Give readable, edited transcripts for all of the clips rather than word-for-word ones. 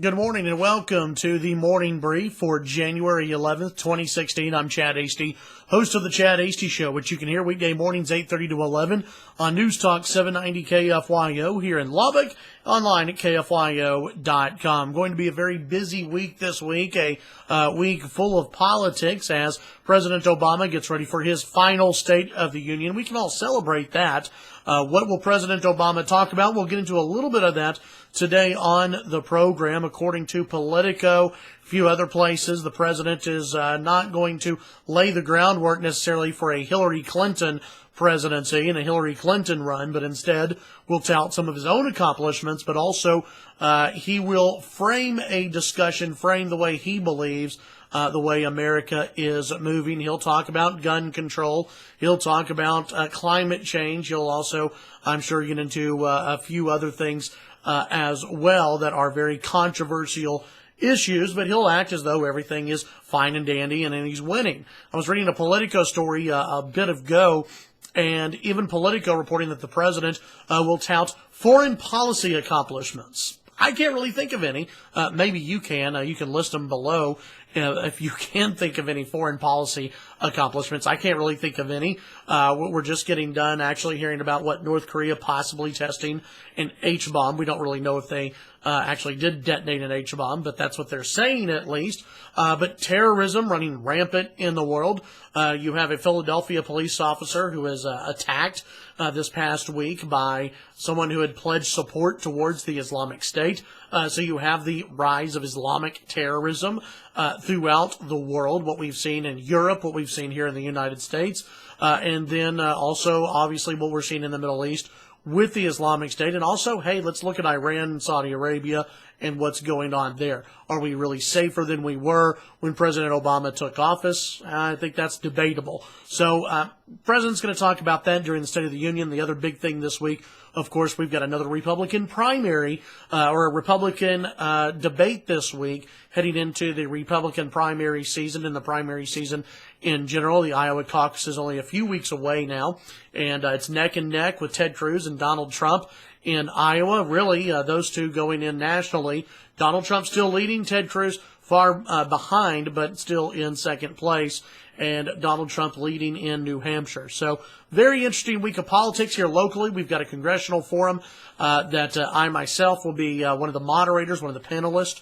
Good morning and welcome to the morning brief for January 11th, 2016. I'm Chad Hasty, host of the Chad Hasty Show, which you can hear weekday mornings 8:30 to 11 on News Talk 790 KFYO here in Lubbock, online at KFYO.com. Going to be a very busy week this week, a week full of politics as President Obama gets ready for his final State of the Union. We can all celebrate that. What will President Obama talk about? We'll get into a little bit of that today on the program. According to Politico, a few other places, the president is not going to lay the groundwork necessarily for a Hillary Clinton presidency and a Hillary Clinton run, but instead will tout some of his own accomplishments, but also he will frame a discussion, frame the way he believes the way America is moving. He'll talk about gun control. He'll talk about climate change. He'll also, I'm sure, get into a few other things as well that are very controversial issues, but he'll act as though everything is fine and dandy and he's winning. I was reading a Politico story a bit ago, and even Politico reporting that the president will tout foreign policy accomplishments. I can't really think of any. Maybe you can. You can list them below if you can think of any foreign policy accomplishments. I can't really think of any. We're just getting done actually hearing about what North Korea possibly testing an H-bomb. We don't really know if they actually did detonate an H-bomb, but that's what they're saying at least. But terrorism running rampant in the world. You have a Philadelphia police officer who was attacked this past week by someone who had pledged support towards the Islamic State. So you have the rise of Islamic terrorism throughout the world, what we've seen in Europe, what we've seen here in the United States, and then also obviously what we're seeing in the Middle East with the Islamic State. And also, hey, let's look at Iran and Saudi Arabia and what's going on there. Are we really safer than we were when President Obama took office? I think that's debatable. So President's going to talk about that during the State of the Union. The other big thing this week, of course, we've got another Republican primary or a Republican debate this week heading into the Republican primary season and the primary season in general. The Iowa caucus is only a few weeks away now, and it's neck and neck with Ted Cruz and Donald Trump in Iowa. Really, those two going in nationally. Donald Trump still leading, Ted Cruz far behind, but still in second place, and Donald Trump leading in New Hampshire. So very interesting week of politics here locally. We've got a congressional forum that I myself will be one of the moderators, one of the panelists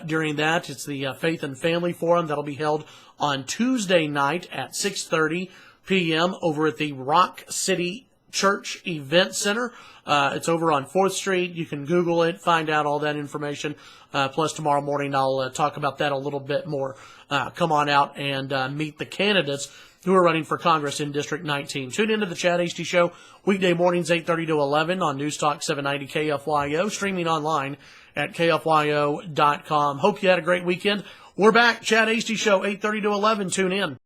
during that. It's the Faith and Family Forum that'll be held on Tuesday night at 6:30 p.m. over at the Rock City Church Event Center. It's over on 4th Street. You can Google it, find out all that information. Plus tomorrow morning I'll talk about that a little bit more. Come on out and meet the candidates who are running for Congress in District 19. Tune into the Chad Hasty Show weekday mornings 8:30 to 11 on News Talk 790 KFYO, streaming online at KFYO.com. Hope you had a great weekend. We're back, Chad Hasty Show 8:30 to 11. Tune in.